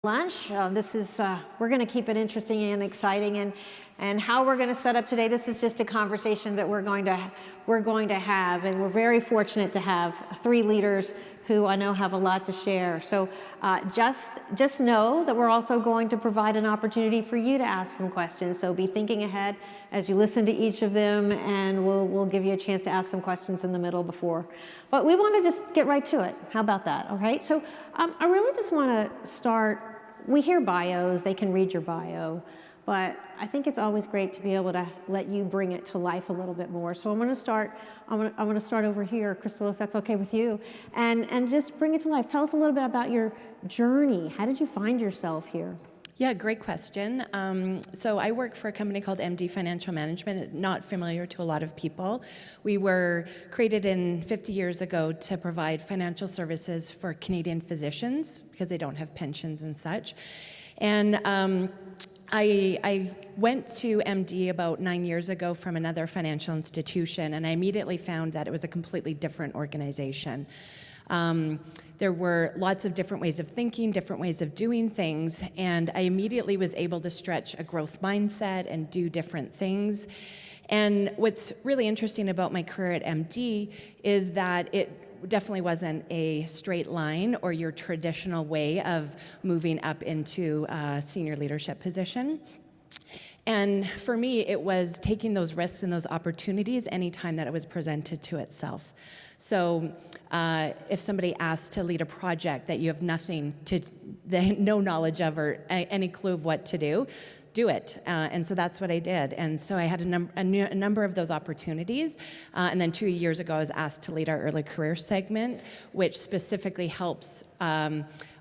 Lunch. This is we're going to keep it interesting and exciting, and how we're going to set up today. This is just a conversation that we're going to have, and we're very fortunate to have three leaders who I know have a lot to share. So just know that we're also going to provide an opportunity for you to ask some questions. So be thinking ahead as you listen to each of them, and we'll give you a chance to ask some questions in the middle before. But we want to just get right to it. How about that? All right. So I really just want to start. We hear bios, they can read your bio, but I think it's always great to be able to let you bring it to life a little bit more. So I'm going to start over here, Crystal, if that's okay with you, and just bring it to life. Tell us a little bit about your journey. How did you find yourself here? Yeah, great question. So I work for a company called MD Financial Management, not familiar to a lot of people. We were created 50 years ago to provide financial services for Canadian physicians because they don't have pensions and such. And I went to MD about 9 years ago from another financial institution, and I immediately found that it was a completely different organization. There were lots of different ways of thinking, different ways of doing things, and I immediately was able to stretch a growth mindset and do different things. And what's really interesting about my career at MD is that it definitely wasn't a straight line or your traditional way of moving up into a senior leadership position. And for me, it was taking those risks and those opportunities anytime that it was presented to itself. So if somebody asks to lead a project that you have no knowledge of or any clue of what to do it. And so that's what I did. And so I had a number of those opportunities. And then 2 years ago, I was asked to lead our early career segment, which specifically helps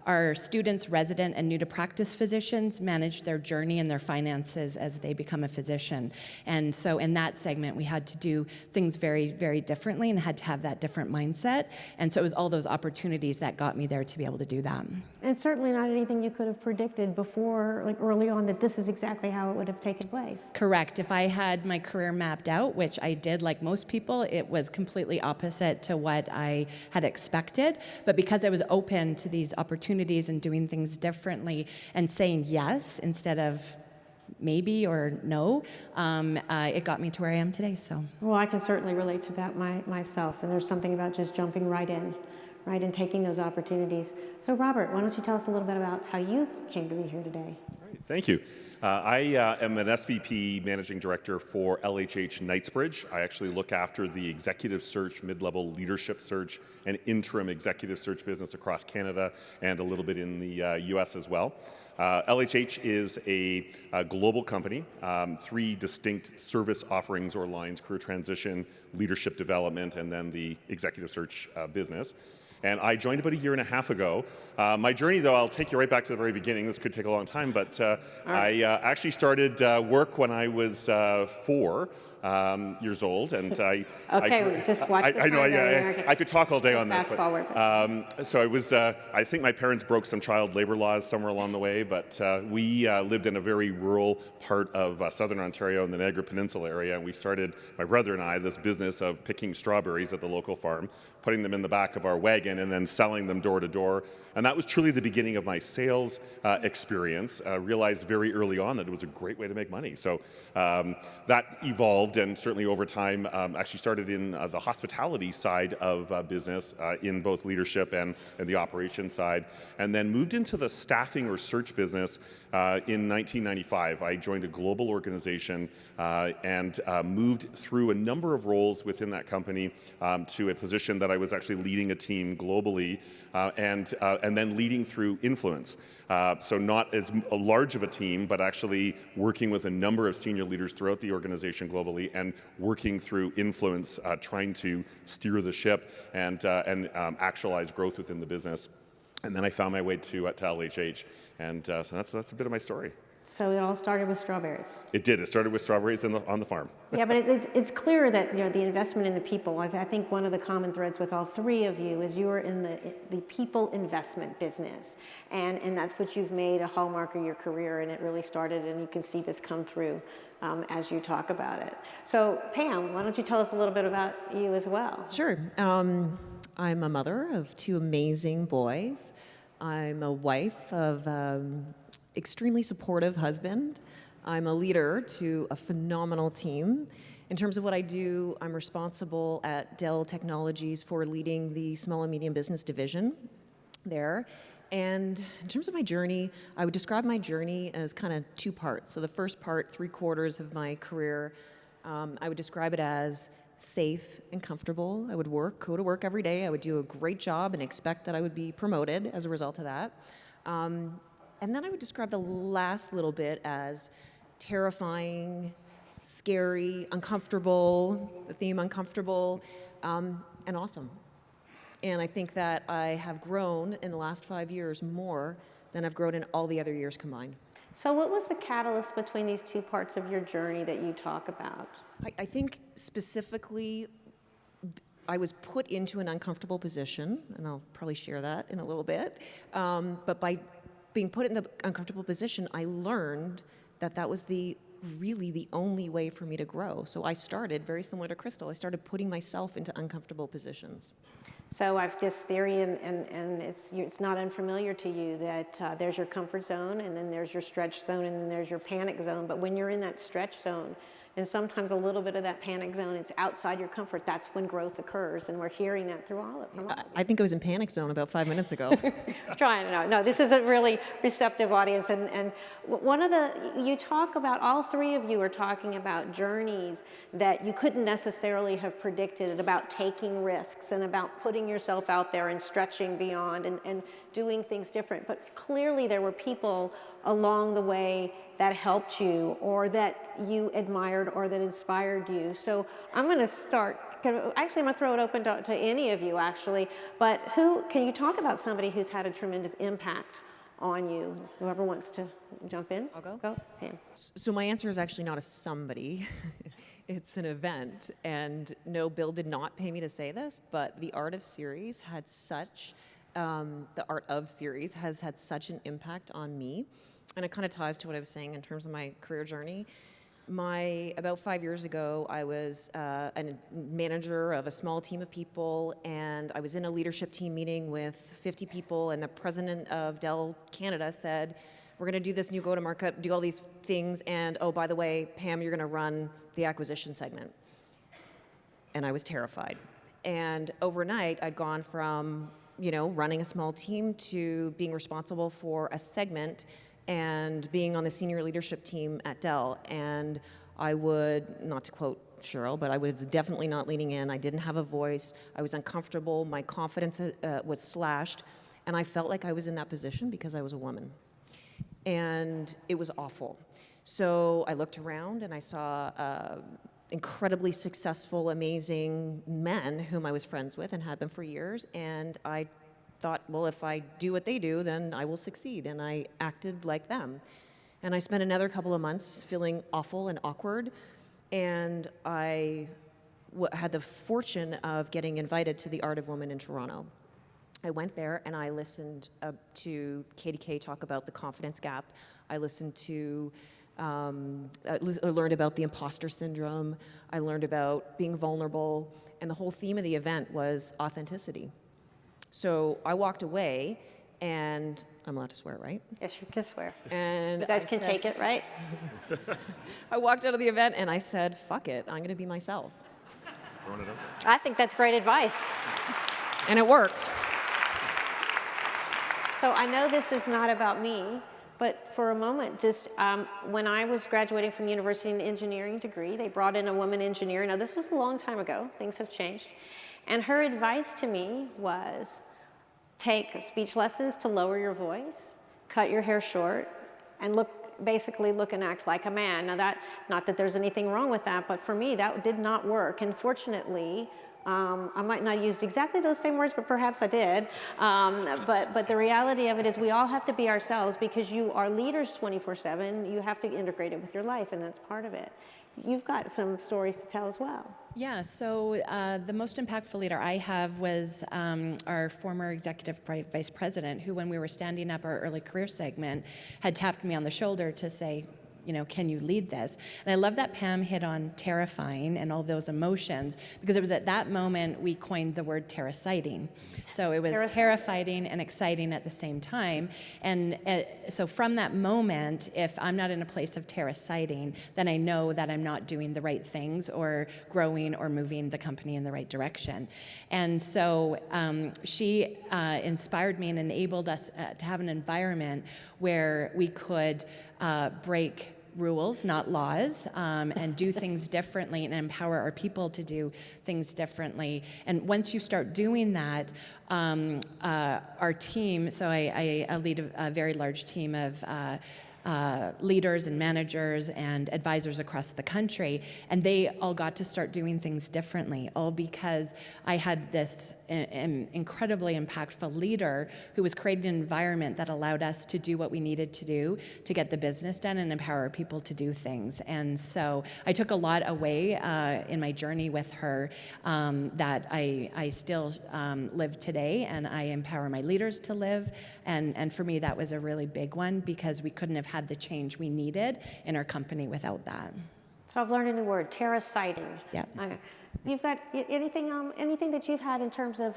our students, resident, and new to practice physicians manage their journey and their finances as they become a physician. And so in that segment, we had to do things very, very differently and had to have that different mindset. And so it was all those opportunities that got me there to be able to do that. And certainly not anything you could have predicted before, like early on, that this is exactly how it would have taken place. Correct. If I had my career mapped out, which I did like most people, it was completely opposite to what I had expected. But because I was open to these opportunities and doing things differently and saying yes instead of maybe or no, it got me to where I am today. So, well, I can certainly relate to that myself, and there's something about just jumping right in, and taking those opportunities. So Robert, why don't you tell us a little bit about how you came to be here today? Thank you. I am an SVP Managing Director for LHH Knightsbridge. I actually look after the executive search, mid-level leadership search, and interim executive search business across Canada and a little bit in the US as well. LHH is a global company, three distinct service offerings or lines: career transition, leadership development, and then the executive search business. And I joined about a year and a half ago. My journey, though, I'll take you right back to the very beginning. This could take a long time, but I actually started work when I was 4 years old, and just watch the time. I could talk all day on this. Fast forward. So I was. I think my parents broke some child labor laws somewhere along the way, but we lived in a very rural part of southern Ontario in the Niagara Peninsula area, and we started, my brother and I, this business of picking strawberries at the local farm, putting them in the back of our wagon, and then selling them door to door. And that was truly the beginning of my sales experience. Realized very early on that it was a great way to make money. So that evolved, and certainly over time, actually started in the hospitality side of business, in both leadership and the operations side, and then moved into the staffing or search business in 1995. I joined a global organization and moved through a number of roles within that company to a position that I was actually leading a team globally and then leading through influence. So not as large of a team, but actually working with a number of senior leaders throughout the organization globally and working through influence, trying to steer the ship and actualize growth within the business. And then I found my way to LHH, and so that's a bit of my story. So it all started with strawberries. It did. It started with strawberries on the farm. Yeah, but it's clear that the investment in the people. I think one of the common threads with all three of you is you're in the people investment business, and that's what you've made a hallmark of your career. And it really started, and you can see this come through as you talk about it. So Pam, why don't you tell us a little bit about you as well? Sure. I'm a mother of two amazing boys. I'm a wife of extremely supportive husband. I'm a leader to a phenomenal team. In terms of what I do, I'm responsible at Dell Technologies for leading the small and medium business division there. And in terms of my journey, I would describe my journey as kind of two parts. So the first part, 3/4 of my career, I would describe it as safe and comfortable. I would go to work every day. I would do a great job and expect that I would be promoted as a result of that. And then I would describe the last little bit as terrifying, scary, uncomfortable, the theme uncomfortable, and awesome. And I think that I have grown in the last 5 years more than I've grown in all the other years combined. So what was the catalyst between these two parts of your journey that you talk about? I think specifically, I was put into an uncomfortable position, and I'll probably share that in a little bit. But by being put in the uncomfortable position, I learned that that was really the only way for me to grow. So I started, very similar to Crystal, I started putting myself into uncomfortable positions. So I've this theory, and it's not unfamiliar to you, that there's your comfort zone, and then there's your stretch zone, and then there's your panic zone. But when you're in that stretch zone, and sometimes a little bit of that panic zone, it's outside your comfort, that's when growth occurs, and we're hearing that through all of it. I think I was in panic zone about 5 minutes ago. Trying to know. No, this is a really receptive audience, and one of you talk about, all three of you are talking about journeys that you couldn't necessarily have predicted, about taking risks and about putting yourself out there and stretching beyond and doing things different. But clearly there were people along the way that helped you, or that you admired, or that inspired you. So I'm going to start. Actually, I'm going to throw it open to any of you, actually. But can you talk about somebody who's had a tremendous impact on you? Whoever wants to jump in. I'll go. Go, Pam. So my answer is actually not a somebody. It's an event. And no, Bill did not pay me to say this, but the art of series has had such an impact on me. And it kind of ties to what I was saying in terms of my career journey. About 5 years ago, I was a manager of a small team of people, and I was in a leadership team meeting with 50 people, and the president of Dell Canada said, we're going to do this new go-to-market, do all these things, and oh, by the way, Pam, you're going to run the acquisition segment. And I was terrified. And overnight, I'd gone from, running a small team to being responsible for a segment and being on the senior leadership team at Dell. And I would, not to quote Cheryl, but I was definitely not leaning in. I didn't have a voice. I was uncomfortable. My confidence was slashed. And I felt like I was in that position because I was a woman. And it was awful. So I looked around and I saw incredibly successful, amazing men whom I was friends with and had been for years. And I thought, well, if I do what they do, then I will succeed. And I acted like them. And I spent another couple of months feeling awful and awkward. And I had the fortune of getting invited to the Art of Woman in Toronto. I went there and I listened to KDK talk about the confidence gap. I listened to, I learned about the imposter syndrome. I learned about being vulnerable. And the whole theme of the event was authenticity. So I walked away, and I'm allowed to swear, right? Yes, you can swear. And you guys can take it, right? I walked out of the event, and I said, fuck it, I'm going to be myself. Throwing it up there. I think that's great advice. And it worked. So I know this is not about me, but for a moment, just when I was graduating from university in an engineering degree, they brought in a woman engineer. Now, this was a long time ago. Things have changed. And her advice to me was, take speech lessons to lower your voice, cut your hair short, and basically look and act like a man. Now, not that there's anything wrong with that, but for me, that did not work. And fortunately, I might not have used exactly those same words, but perhaps I did. But the reality of it is we all have to be ourselves, because you are leaders 24/7. You have to integrate it with your life, and that's part of it. You've got some stories to tell as well. Yeah, so the most impactful leader I have was our former executive vice president, who, when we were standing up our early career segment, had tapped me on the shoulder to say, can you lead this? And I love that Pam hit on terrifying and all those emotions, because it was at that moment we coined the word terraciting. So it was terrifying and exciting at the same time. And so from that moment, if I'm not in a place of terraciting, then I know that I'm not doing the right things or growing or moving the company in the right direction. And so she inspired me and enabled us to have an environment where we could break rules, not laws, and do things differently and empower our people to do things differently. And once you start doing that, our team, so I lead a very large team of leaders and managers and advisors across the country, and they all got to start doing things differently, all because I had this incredibly impactful leader who was creating an environment that allowed us to do what we needed to do to get the business done and empower people to do things. And so I took a lot away in my journey with her that I still live today, and I empower my leaders to live. And for me, that was a really big one, because we couldn't have had the change we needed in our company without that. So I've learned a new word, terraciting. Yeah. You've got anything that you've had in terms of,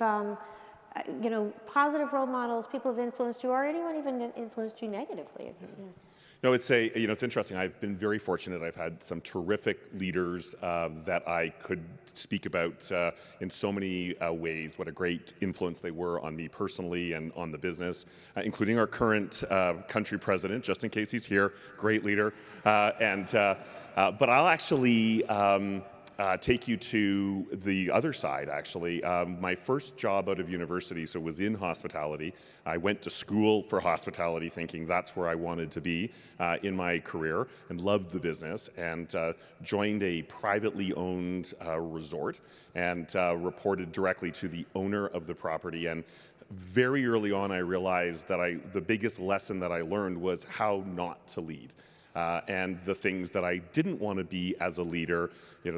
positive role models, people have influenced you, or anyone even influenced you negatively? No, it's interesting. I've been very fortunate. I've had some terrific leaders that I could speak about in so many ways. What a great influence they were on me personally and on the business, including our current country president, just in case he's here. Great leader. But I'll actually take you to the other side, actually. My first job out of university, so was in hospitality. I went to school for hospitality thinking that's where I wanted to be in my career, and loved the business, and joined a privately owned resort, and reported directly to the owner of the property. And very early on, I realized that the biggest lesson that I learned was how not to lead. And the things that I didn't want to be as a leader,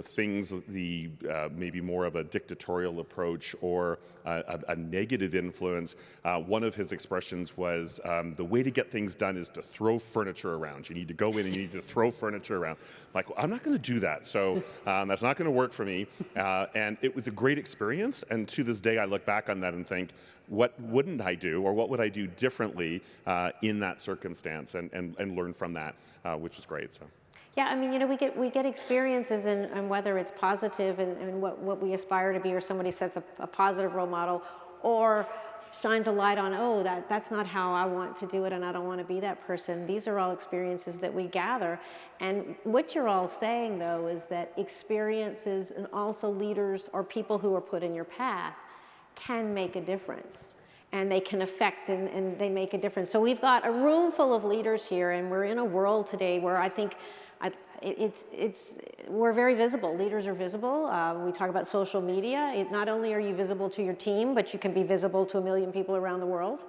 things maybe more of a dictatorial approach or a negative influence. One of his expressions was, the way to get things done is to throw furniture around. You need to go in and you need to throw furniture around. Like, well, I'm not going to do that, so that's not going to work for me. And it was a great experience, and to this day I look back on that and think, what wouldn't I do, or what would I do differently in that circumstance, and learn from that, which was great. So. Yeah, I mean, we get experiences and whether it's positive and what we aspire to be, or somebody sets a positive role model, or shines a light on, that's not how I want to do it, and I don't want to be that person. These are all experiences that we gather. And what you're all saying, though, is that experiences and also leaders or people who are put in your path can make a difference, and they can affect and they make a difference. So we've got a room full of leaders here, and we're in a world today where I think we're very visible. Leaders are visible. We talk about social media. Not only are you visible to your team, but you can be visible to 1 million people around the world,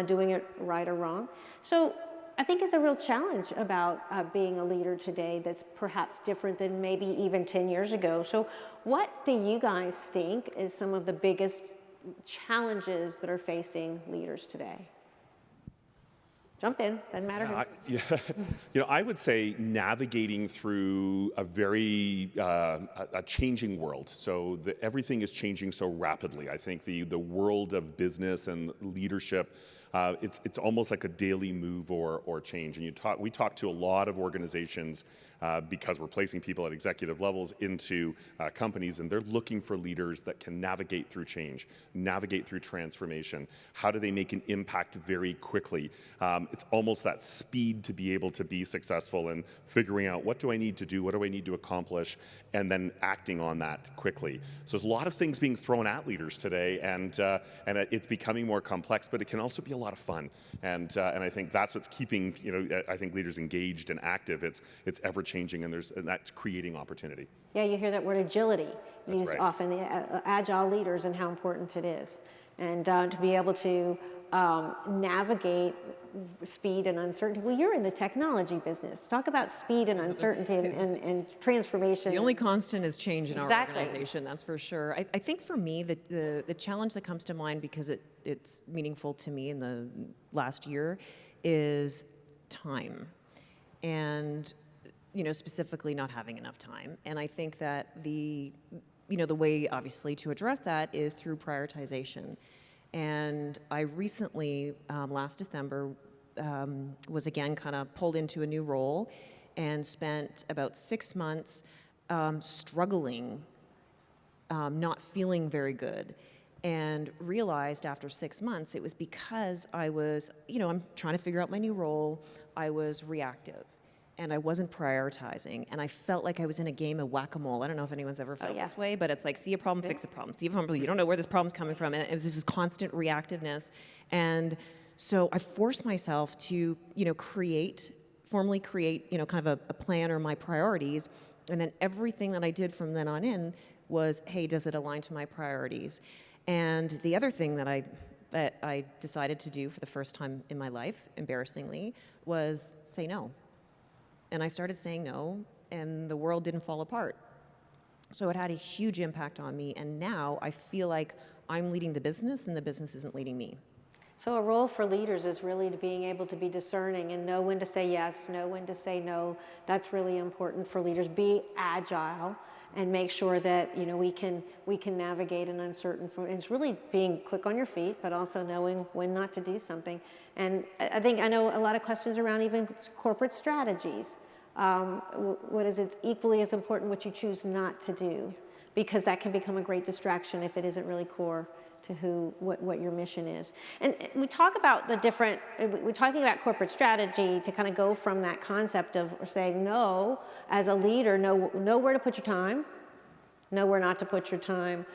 doing it right or wrong. So I think it's a real challenge about being a leader today that's perhaps different than maybe even 10 years ago. So what do you guys think is some of the biggest challenges that are facing leaders today? Jump in, doesn't matter who. I would say navigating through a very a changing world. So everything is changing so rapidly. I think the world of business and leadership, it's almost like a daily move or change. And we talk to a lot of organizations because we're placing people at executive levels into companies, and they're looking for leaders that can navigate through change, navigate through transformation. How do they make an impact very quickly? It's almost that speed to be able to be successful, and figuring out, what do I need to do, what do I need to accomplish, and then acting on that quickly. So there's a lot of things being thrown at leaders today, and it's becoming more complex, but it can also be a lot of fun. And I think that's what's keeping I think leaders engaged and active. It's ever changing, and that's creating opportunity. Yeah, you hear that word agility used right. often, the agile leaders, and how important it is. And to be able to navigate speed and uncertainty. Well, you're in the technology business. Talk about speed and uncertainty and transformation. The only constant is change in Exactly. our organization, that's for sure. I think for me, the challenge that comes to mind, because it's meaningful to me in the last year, is time. and specifically not having enough time. And I think that the way obviously to address that is through prioritization. And I recently, last December, was again kind of pulled into a new role and spent about 6 months struggling, not feeling very good, and realized after 6 months it was because I was, I'm trying to figure out my new role. I was reactive and I wasn't prioritizing, and I felt like I was in a game of whack-a-mole. I don't know if anyone's ever felt this way, but it's like, see a problem, fix a problem. See a problem, you don't know where this problem's coming from, and it was this constant reactiveness. And so I forced myself to, formally create, kind of a plan or my priorities, and then everything that I did from then on in was, hey, does it align to my priorities? And the other thing that I decided to do for the first time in my life, embarrassingly, was say no. And I started saying no, and the world didn't fall apart. So it had a huge impact on me, and now I feel like I'm leading the business and the business isn't leading me. So a role for leaders is really being able to be discerning and know when to say yes, know when to say no. That's really important for leaders. Be agile and make sure that we can navigate an uncertain. It's really being quick on your feet, but also knowing when not to do something. And I know a lot of questions around even corporate strategies. What is it? Equally as important what you choose not to do, because that can become a great distraction if it isn't really core to what your mission is. And we talk about we're talking about corporate strategy to kind of go from that concept of saying no as a leader, know where to put your time, know where not to put your time.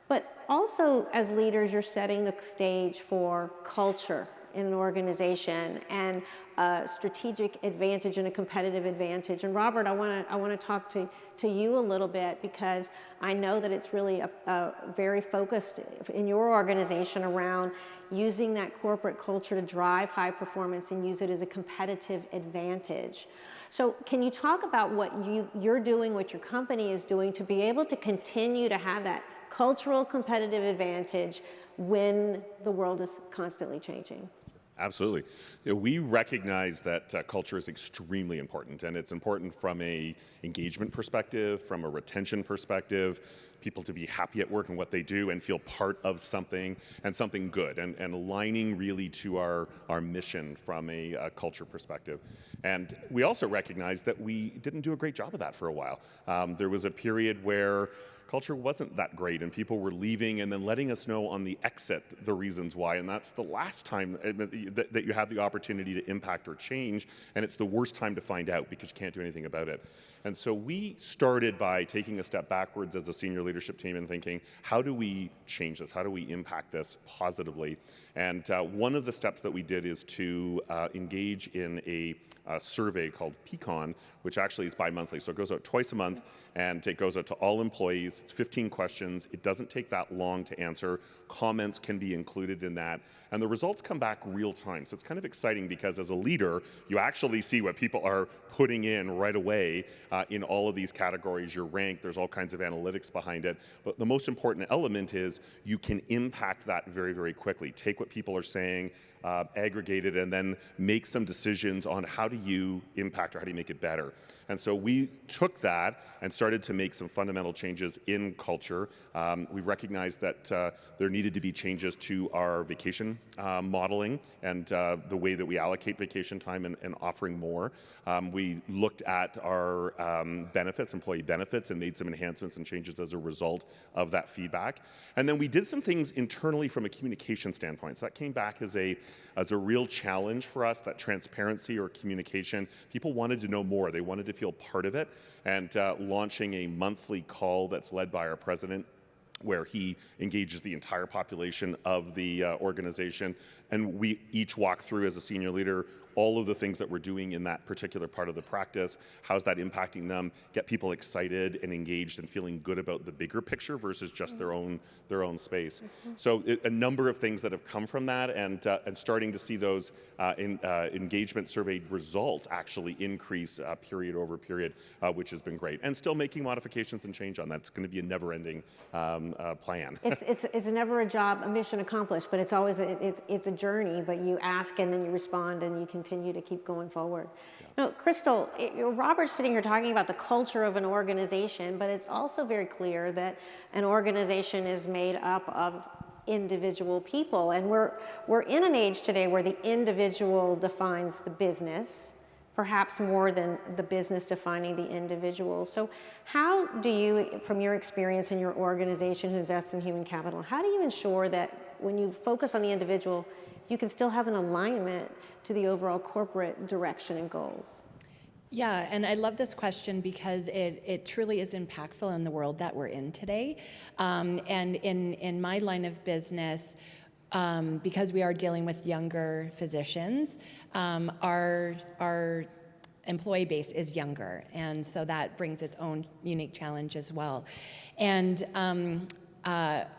But also as leaders, you're setting the stage for culture in an organization and a strategic advantage and a competitive advantage. And Robert, I want to talk to you a little bit, because I know that it's really a very focused in your organization around using that corporate culture to drive high performance and use it as a competitive advantage. So can you talk about what you're doing, what your company is doing to be able to continue to have that cultural competitive advantage when the world is constantly changing? Absolutely. We recognize that culture is extremely important, and it's important from a engagement perspective, from a retention perspective, people to be happy at work and what they do and feel part of something, and something good, and aligning really to our mission from a culture perspective. And we also recognize that we didn't do a great job of that for a while. There was a period where culture wasn't that great, and people were leaving and then letting us know on the exit the reasons why, and that's the last time that you have the opportunity to impact or change, and it's the worst time to find out because you can't do anything about it. And so we started by taking a step backwards as a senior leadership team and thinking, how do we change this? How do we impact this positively? And one of the steps that we did is to engage in a survey called Pecan, which actually is bi-monthly. So it goes out twice a month, and it goes out to all employees. It's 15 questions. It doesn't take that long to answer. Comments can be included in that. And the results come back real time. So it's kind of exciting because as a leader, you actually see what people are putting in right away in all of these categories. You're ranked. There's all kinds of analytics behind it. But the most important element is you can impact that very, very quickly. Take what people are saying, aggregate it, and then make some decisions on how do you impact or how do you make it better. And so we took that and started to make some fundamental changes in culture. We recognized that there needed to be changes to our vacation modeling and the way that we allocate vacation time and offering more. We looked at our benefits, employee benefits, and made some enhancements and changes as a result of that feedback. And then we did some things internally from a communication standpoint. So that came back as a real challenge for us, that transparency or communication. People wanted to know more. They wanted to feel part of it. And launching a monthly call that's led by our president, where he engages the entire population of the organization. And we each walk through as a senior leader all of the things that we're doing in that particular part of the practice, how's that impacting them, get people excited and engaged and feeling good about the bigger picture versus just their own space. So a number of things that have come from that, and starting to see those engagement survey results actually increase period over period, which has been great. And still making modifications and change on that. It's going to be a never-ending plan. It's never a mission accomplished, but it's always it's a journey, but you ask and then you respond and you continue to keep going forward. Now, Crystal, Robert's sitting here talking about the culture of an organization, but it's also very clear that an organization is made up of individual people, and we're in an age today where the individual defines the business, perhaps more than the business defining the individual. So how do you, from your experience in your organization who invests in human capital, how do you ensure that when you focus on the individual, you can still have an alignment to the overall corporate direction and goals? Yeah, and I love this question because it truly is impactful in the world that we're in today. And in my line of business, because we are dealing with younger physicians, our employee base is younger, and so that brings its own unique challenge as well. And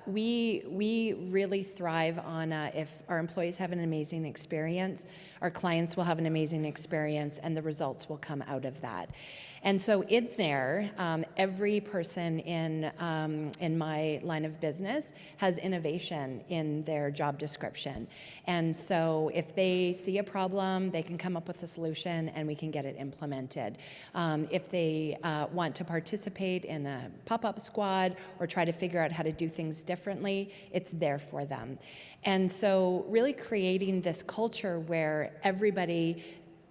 we really thrive on if our employees have an amazing experience, our clients will have an amazing experience, and the results will come out of that. And so in there, every person in my line of business has innovation in their job description. And so if they see a problem, they can come up with a solution and we can get it implemented. If they want to participate in a pop-up squad or try to figure out how to do things differently, it's there for them. And so really creating this culture where everybody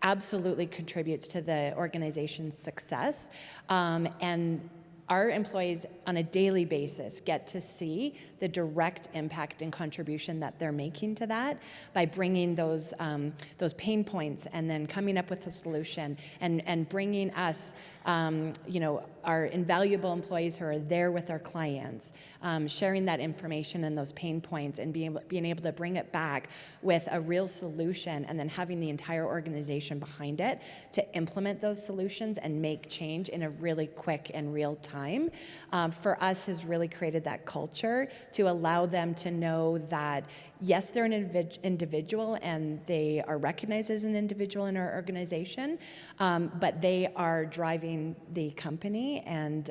absolutely contributes to the organization's success, and our employees on a daily basis get to see the direct impact and contribution that they're making to that by bringing those pain points and then coming up with a solution and bringing us, our invaluable employees who are there with our clients, sharing that information and those pain points and being able to bring it back with a real solution, and then having the entire organization behind it to implement those solutions and make change in a really quick and real time, for us has really created that culture to allow them to know that yes, they're an individual and they are recognized as an individual in our organization, but they are driving the company and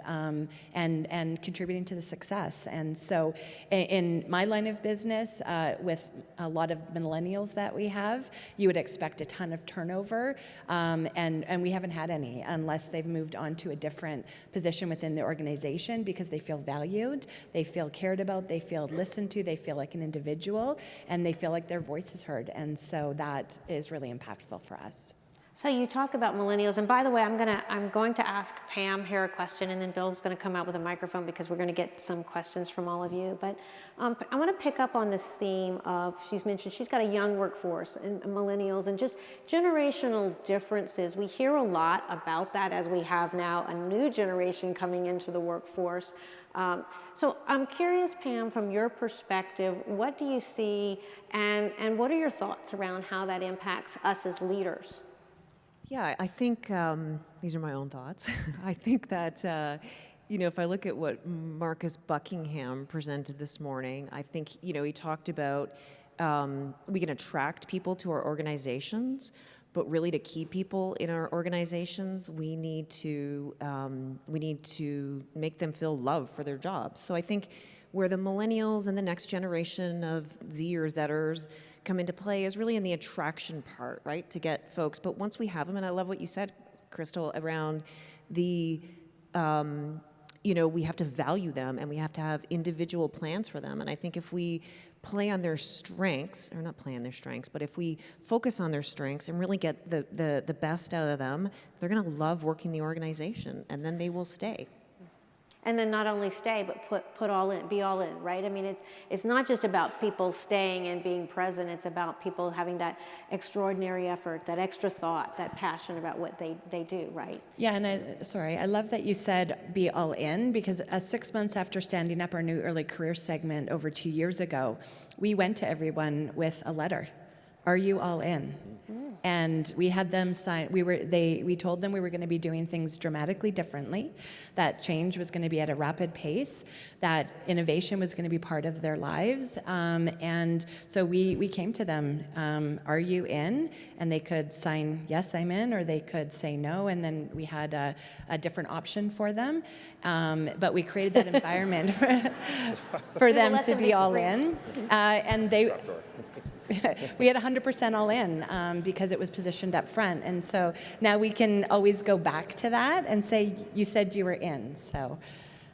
contributing to the success. And so in my line of business, with a lot of millennials that we have, you would expect a ton of turnover, and we haven't had any unless they've moved on to a different position within the organization because they feel valued, they feel cared about, they feel listened to, they feel like an individual, and they feel like their voice is heard. And so that is really impactful for us. So you talk about millennials, and by the way, I'm going to ask Pam here a question, and then Bill's going to come out with a microphone because we're going to get some questions from all of you. But I want to pick up on this theme of, she's mentioned she's got a young workforce and millennials and just generational differences. We hear a lot about that as we have now a new generation coming into the workforce. So I'm curious, Pam, from your perspective, what do you see, and what are your thoughts around how that impacts us as leaders? Yeah, I think these are my own thoughts. I think that, if I look at what Marcus Buckingham presented this morning, I think, he talked about we can attract people to our organizations, but really to keep people in our organizations, we need to make them feel love for their jobs. So I think where the millennials and the next generation of Z or Zers come into play is really in the attraction part, right? To get folks. But once we have them, and I love what you said, Crystal, around the, we have to value them and we have to have individual plans for them. And I think if we play on their strengths, or not play on their strengths, but if we focus on their strengths and really get the best out of them, they're going to love working the organization, and then they will stay. And then not only stay, but put all in, be all in, right? I mean, it's not just about people staying and being present. It's about people having that extraordinary effort, that extra thought, that passion about what they do, right? Yeah, and I love that you said be all in, because 6 months after standing up our new early career segment over 2 years ago, we went to everyone with a letter. Are you all in? Mm-hmm. And we had them sign. We told them we were going to be doing things dramatically differently, that change was going to be at a rapid pace, that innovation was going to be part of their lives. And so we came to them, are you in? And they could sign, yes, I'm in, or they could say no, and then we had a different option for them. But we created that environment for them to be all in. And they... we had 100% all in because it was positioned up front. And so now we can always go back to that and say, you said you were in. So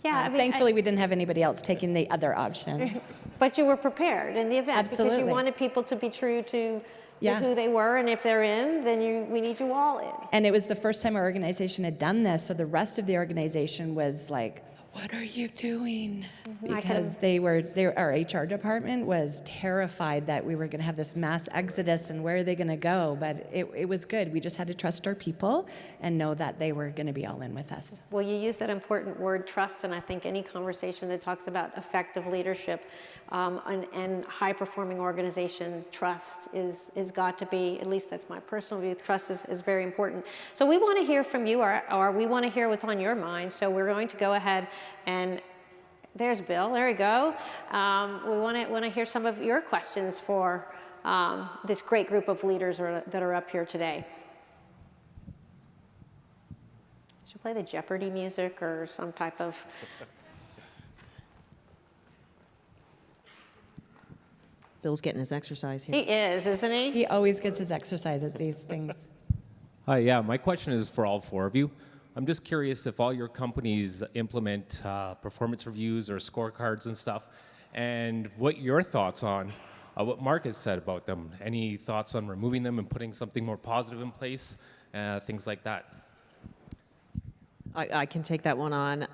Yeah, I mean, thankfully we didn't have anybody else taking the other option. But you were prepared in the event because Absolutely. you wanted people to be true to Yeah. who they were, and if they're in, then we need you all in. And it was the first time our organization had done this, so the rest of the organization was like, what are you doing? Because our HR department was terrified that we were going to have this mass exodus and where are they going to go? But it was good. We just had to trust our people and know that they were going to be all in with us. Well, you use that important word, trust, and I think any conversation that talks about effective leadership and high-performing organization, trust is got to be, at least that's my personal view, trust is very important. So we want to hear from you, or we want to hear what's on your mind, so we're going to go ahead and there's Bill, there we go. We want to hear some of your questions for this great group of leaders that are up here today. Should play the Jeopardy music or some type of... Bill's getting his exercise here. He is, isn't he? He always gets his exercise at these things. Hi, yeah, my question is for all four of you. I'm just curious if all your companies implement performance reviews or scorecards and stuff, and what your thoughts on what Mark has said about them. Any thoughts on removing them and putting something more positive in place, things like that? I can take that one on.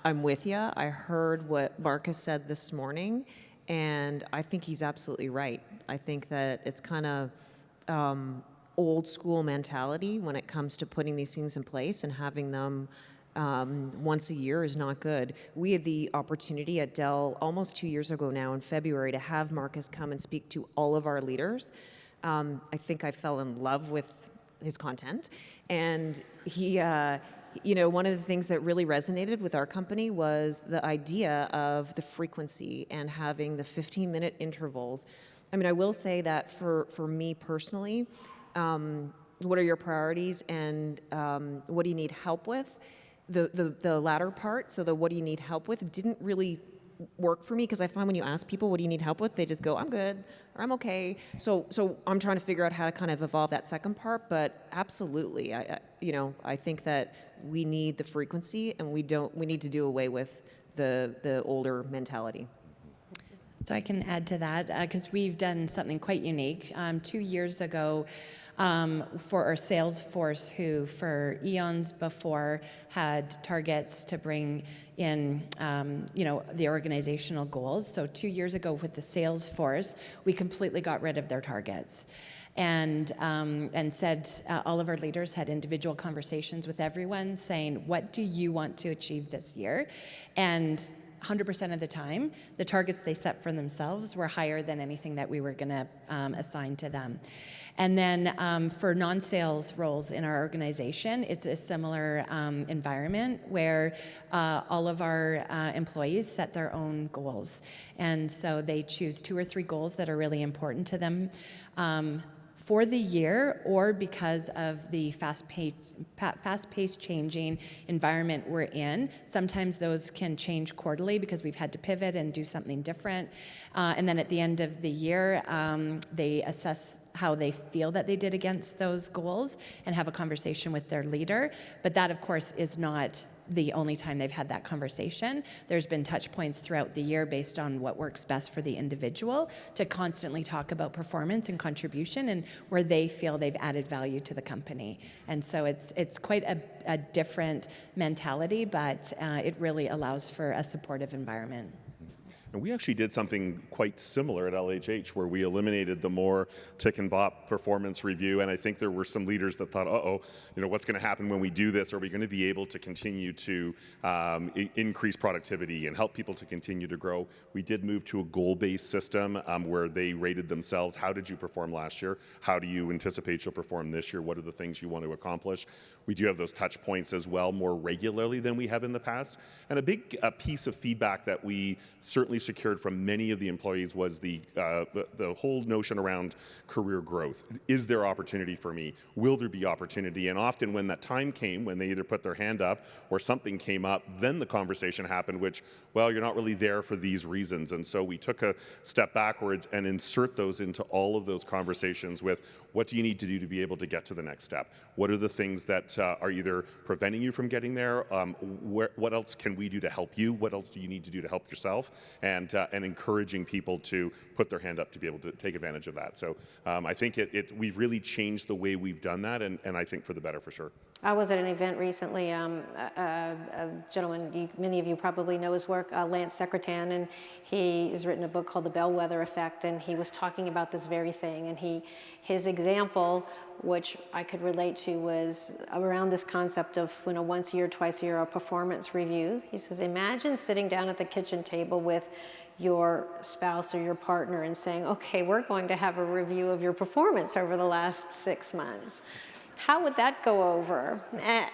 I'm with you. I heard what Marcus said this morning, and I think he's absolutely right. I think that it's kind of old school mentality when it comes to putting these things in place, and having them once a year is not good. We had the opportunity at Dell almost 2 years ago now in February to have Marcus come and speak to all of our leaders. I think I fell in love with his content, and he one of the things that really resonated with our company was the idea of the frequency and having the 15-minute intervals. I mean, I will say that for me personally, what are your priorities and what do you need help with? The latter part, so the what do you need help with, didn't really work for me, because I find when you ask people what do you need help with, they just go, I'm good, or I'm okay. So I'm trying to figure out how to kind of evolve that second part, but absolutely, I think that we need the frequency, and we need to do away with the older mentality. So I can add to that because we've done something quite unique. 2 years ago, for our sales force, who for eons before had targets to bring in, the organizational goals. So 2 years ago with the sales force, we completely got rid of their targets. And said all of our leaders had individual conversations with everyone saying, what do you want to achieve this year? And 100% of the time, the targets they set for themselves were higher than anything that we were going to assign to them. And then for non-sales roles in our organization, it's a similar environment where all of our employees set their own goals. And so they choose 2 or 3 goals that are really important to them for the year, or because of the fast-paced changing environment we're in. Sometimes those can change quarterly because we've had to pivot and do something different. And then at the end of the year, they assess how they feel that they did against those goals and have a conversation with their leader. But that, of course, is not the only time they've had that conversation. There's been touch points throughout the year based on what works best for the individual to constantly talk about performance and contribution and where they feel they've added value to the company. And so it's quite a different mentality, but it really allows for a supportive environment. And we actually did something quite similar at LHH, where we eliminated the more tick and bop performance review. And I think there were some leaders that thought, what's going to happen when we do this? Are we going to be able to continue to increase productivity and help people to continue to grow? We did move to a goal-based system where they rated themselves. How did you perform last year? How do you anticipate you'll perform this year? What are the things you want to accomplish? We do have those touch points as well, more regularly than we have in the past. And a big piece of feedback that we certainly secured from many of the employees was the whole notion around career growth. Is there opportunity for me? Will there be opportunity? And often when that time came, when they either put their hand up or something came up, then the conversation happened, which, well, you're not really there for these reasons. And so we took a step backwards and insert those into all of those conversations with, what do you need to do to be able to get to the next step? What are the things that are either preventing you from getting there? What else can we do to help you? What else do you need to do to help yourself? And encouraging people to put their hand up to be able to take advantage of that. So I think we've really changed the way we've done that, and I think for the better for sure. I was at an event recently, a gentleman, many of you probably know his work, Lance Secretan, and he has written a book called The Bellwether Effect, and he was talking about this very thing. And his example, which I could relate to, was around this concept of once a year, twice a year, a performance review. He says, imagine sitting down at the kitchen table with your spouse or your partner and saying, okay, we're going to have a review of your performance over the last 6 months. How would that go over?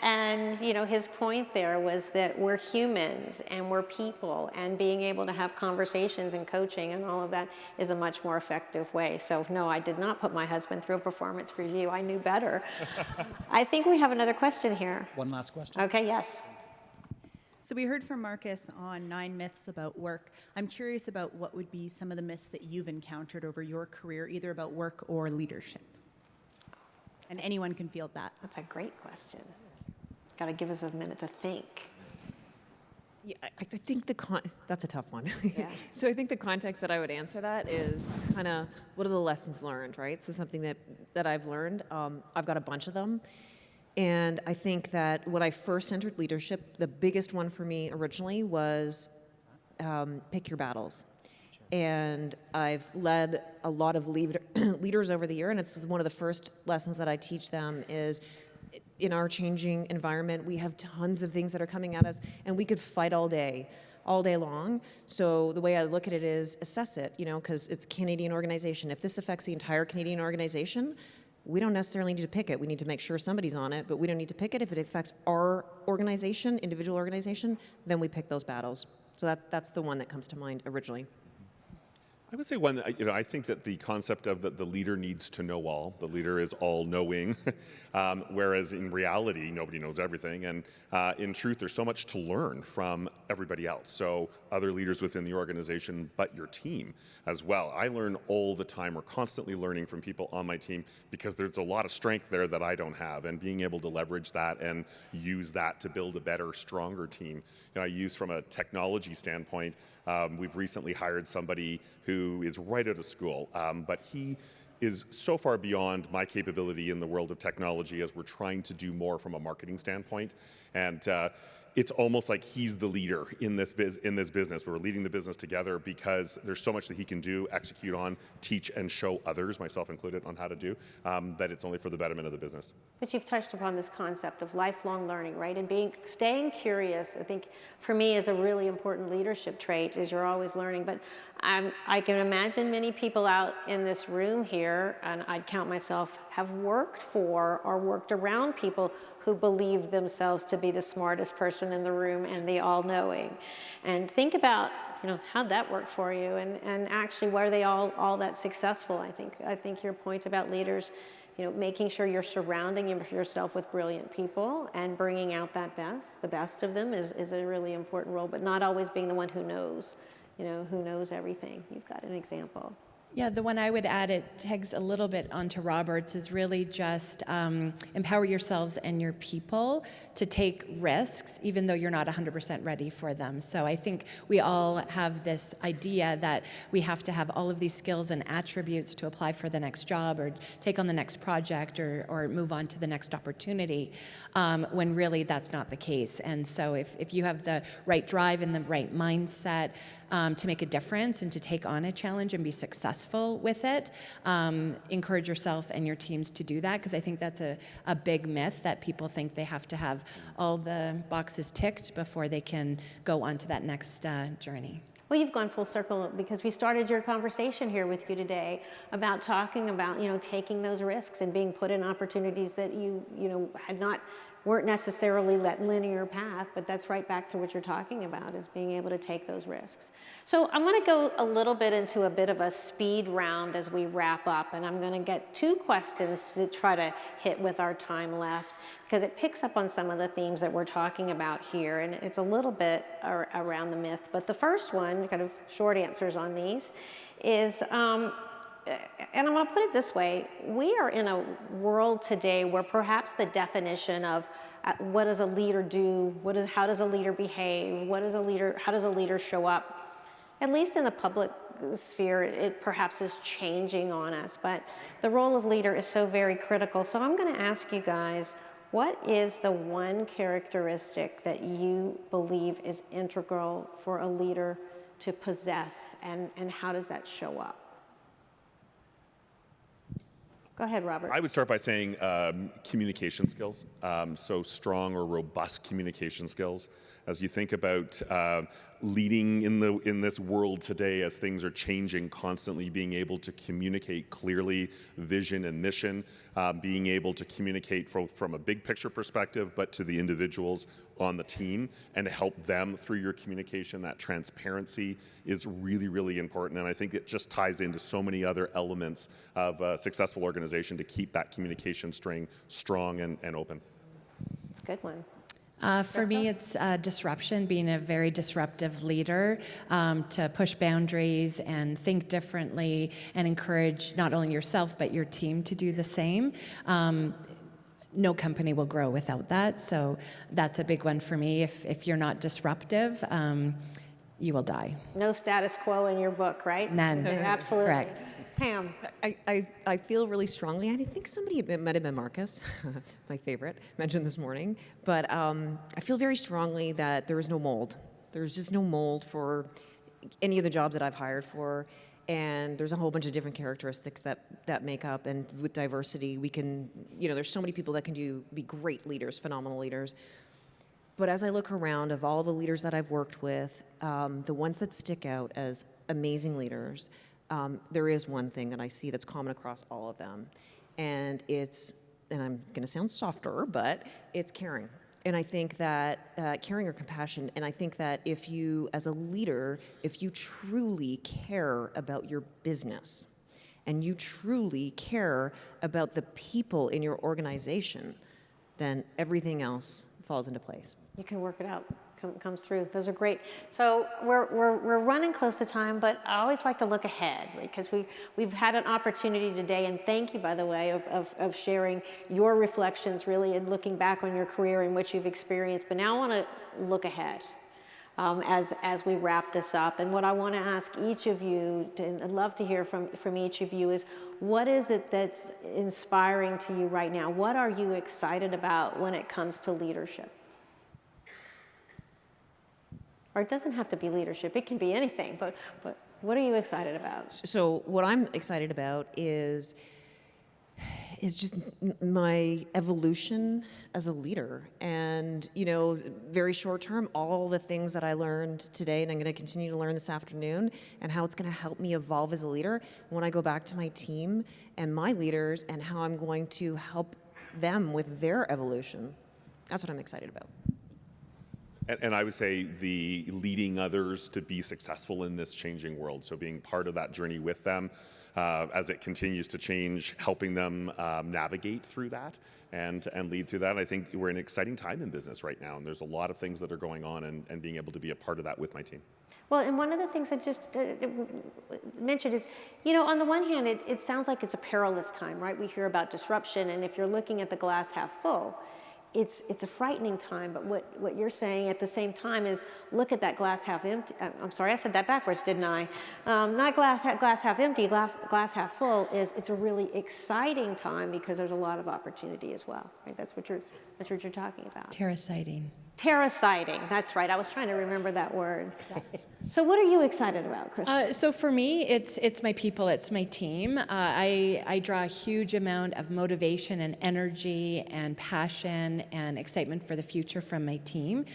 And his point there was that we're humans and we're people, and being able to have conversations and coaching and all of that is a much more effective way. So no, I did not put my husband through a performance review. I knew better. I think we have another question here. One last question. Okay, yes. So we heard from Marcus on 9 myths about work. I'm curious about what would be some of the myths that you've encountered over your career, either about work or leadership. And anyone can field that. That's a great question. Got to give us a minute to think. Yeah, I think that's a tough one. Yeah. So I think the context that I would answer that is kind of, what are the lessons learned, right? So something that I've learned, I've got a bunch of them. And I think that when I first entered leadership, the biggest one for me originally was pick your battles. And I've led a lot of leaders over the year, and it's one of the first lessons that I teach them is, in our changing environment, we have tons of things that are coming at us, and we could fight all day long. So the way I look at it is assess it, because it's a Canadian organization. If this affects the entire Canadian organization, we don't necessarily need to pick it. We need to make sure somebody's on it, but we don't need to pick it. If it affects our organization, individual organization, then we pick those battles. So that's the one that comes to mind originally. I would say one, I think that the concept of the leader needs to know all. The leader is all-knowing, whereas in reality, nobody knows everything. And in truth, there's so much to learn from everybody else. So other leaders within the organization, but your team as well. I learn all the time. We're constantly learning from people on my team because there's a lot of strength there that I don't have. And being able to leverage that and use that to build a better, stronger team. I use from a technology standpoint, we've recently hired somebody who is right out of school, but he is so far beyond my capability in the world of technology as we're trying to do more from a marketing standpoint. And it's almost like he's the leader in this business. We're leading the business together because there's so much that he can do, execute on, teach, and show others, myself included, on how to do, that it's only for the betterment of the business. But you've touched upon this concept of lifelong learning, right? And staying curious, I think, for me, is a really important leadership trait, is you're always learning. But I can imagine many people out in this room here, and I'd count myself, have worked for or worked around people who believe themselves to be the smartest person in the room and the all-knowing. And think about, how'd that work for you? And actually, were they all that successful? I think your point about leaders, making sure you're surrounding yourself with brilliant people and bringing out the best of them is a really important role, but not always being the one who knows everything. You've got an example. Yeah, the one I would add, it tags a little bit onto Robert's, is really just empower yourselves and your people to take risks, even though you're not 100% ready for them. So I think we all have this idea that we have to have all of these skills and attributes to apply for the next job or take on the next project or move on to the next opportunity, when really that's not the case. And so if you have the right drive and the right mindset to make a difference and to take on a challenge and be successful with it, encourage yourself and your teams to do that, because I think that's a big myth, that people think they have to have all the boxes ticked before they can go on to that next journey. Well, you've gone full circle, because we started your conversation here with you today about talking about, taking those risks and being put in opportunities that you had not weren't necessarily that linear path, but that's right back to what you're talking about, is being able to take those risks. So I'm going to go a little bit into a bit of a speed round as we wrap up, and I'm going to get 2 questions to try to hit with our time left, because it picks up on some of the themes that we're talking about here, and it's a little bit around the myth. But the first one, kind of short answers on these, is and I'm going to put it this way: we are in a world today where perhaps the definition of what does a leader do, how does a leader behave, how does a leader show up, at least in the public sphere, it perhaps is changing on us. But the role of leader is so very critical. So I'm going to ask you guys, what is the one characteristic that you believe is integral for a leader to possess, and how does that show up? Go ahead, Robert. I would start by saying communication skills. So strong or robust communication skills. As you think about leading in this world today, as things are changing constantly, being able to communicate clearly vision and mission, being able to communicate from a big picture perspective, but to the individuals on the team, and to help them through your communication. That transparency is really, really important, and I think it just ties into so many other elements of a successful organization to keep that communication string strong and open. It's a good one. For me, it's disruption, being a very disruptive leader, to push boundaries and think differently and encourage not only yourself but your team to do the same. No company will grow without that, so that's a big one for me. If you're not disruptive, you will die. No status quo in your book, right? None. Absolutely. Correct. Pam. I feel really strongly, and I think somebody, it might have been Marcus, my favorite, mentioned this morning, but I feel very strongly that there is no mold. There's just no mold for any of the jobs that I've hired for, and there's a whole bunch of different characteristics that make up, and with diversity, we can, there's so many people that can be great leaders, phenomenal leaders. But as I look around, of all the leaders that I've worked with, the ones that stick out as amazing leaders, there is one thing that I see that's common across all of them, and I'm going to sound softer, but it's caring. And I think that caring or compassion, and I think that if you, as a leader, if you truly care about your business, and you truly care about the people in your organization, then everything else falls into place. You can work it out. Comes through. Those are great. So we're running close to time, but I always like to look ahead, because we've had an opportunity today, and thank you, by the way, of sharing your reflections, really, and looking back on your career and what you've experienced. But now I want to look ahead as we wrap this up. And what I want to ask each of you, and I'd love to hear from each of you, is what is it that's inspiring to you right now? What are you excited about when it comes to leadership? Or it doesn't have to be leadership, it can be anything, but what are you excited about? So what I'm excited about is just my evolution as a leader, and very short term, all the things that I learned today and I'm going to continue to learn this afternoon, and how it's going to help me evolve as a leader when I go back to my team and my leaders, and how I'm going to help them with their evolution. That's what I'm excited about. And I would say the leading others to be successful in this changing world. So being part of that journey with them as it continues to change, helping them navigate through that and lead through that. I think we're in an exciting time in business right now, and there's a lot of things that are going on, and being able to be a part of that with my team. Well, and one of the things I just mentioned is, on the one hand, it sounds like it's a perilous time, right? We hear about disruption, and if you're looking at the glass half full, it's a frightening time, but what you're saying at the same time is look at that glass half empty. I'm sorry, I said that backwards, didn't I? Not glass half empty, glass half full. It's a really exciting time because there's a lot of opportunity as well. Right? That's what you're talking about. Terraciting. Terraciting, that's right. I was trying to remember that word. So what are you excited about, Kristen? So for me, it's my people, it's my team. I draw a huge amount of motivation and energy and passion and excitement for the future from my team.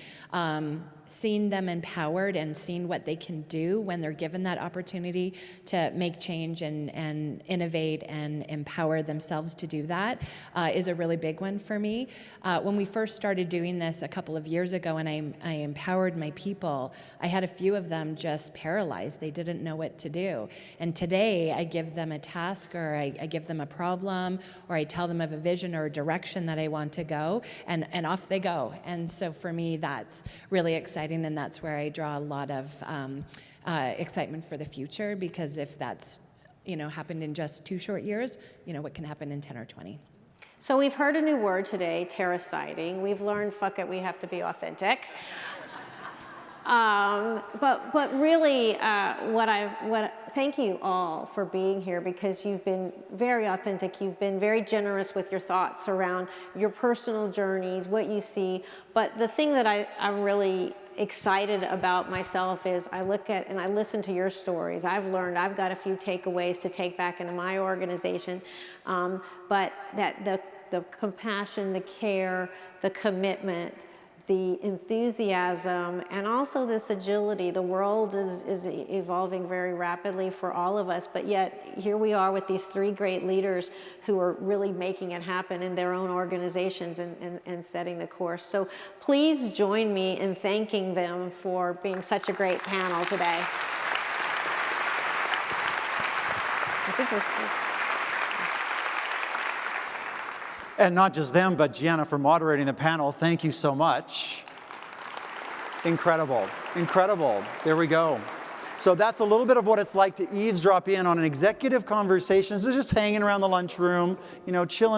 seen them empowered and seen what they can do when they're given that opportunity to make change and innovate and empower themselves to do that is a really big one for me. When we first started doing this a couple of years ago and I empowered my people, I had a few of them just paralyzed. They didn't know what to do. And today I give them a task, or I give them a problem, or I tell them of a vision or a direction that I want to go, and off they go. And so for me, that's really exciting, and that's where I draw a lot of excitement for the future, because if that's happened in just 2 short years, what can happen in 10 or 20. So we've heard a new word today, terraciding. We've learned, fuck it, we have to be authentic. But really, thank you all for being here, because you've been very authentic. You've been very generous with your thoughts around your personal journeys, what you see. But the thing that I'm really excited about myself is I look at and I listen to your stories. I've got a few takeaways to take back into my organization. But that the compassion, the care, the commitment, the enthusiasm, and also this agility. The world is evolving very rapidly for all of us, but yet here we are with these 3 great leaders who are really making it happen in their own organizations and setting the course. So please join me in thanking them for being such a great panel today. I think we're And not just them, but Gianna for moderating the panel. Thank you so much. Incredible, incredible. There we go. So that's a little bit of what it's like to eavesdrop in on an executive conversation. So just hanging around the lunchroom, chilling.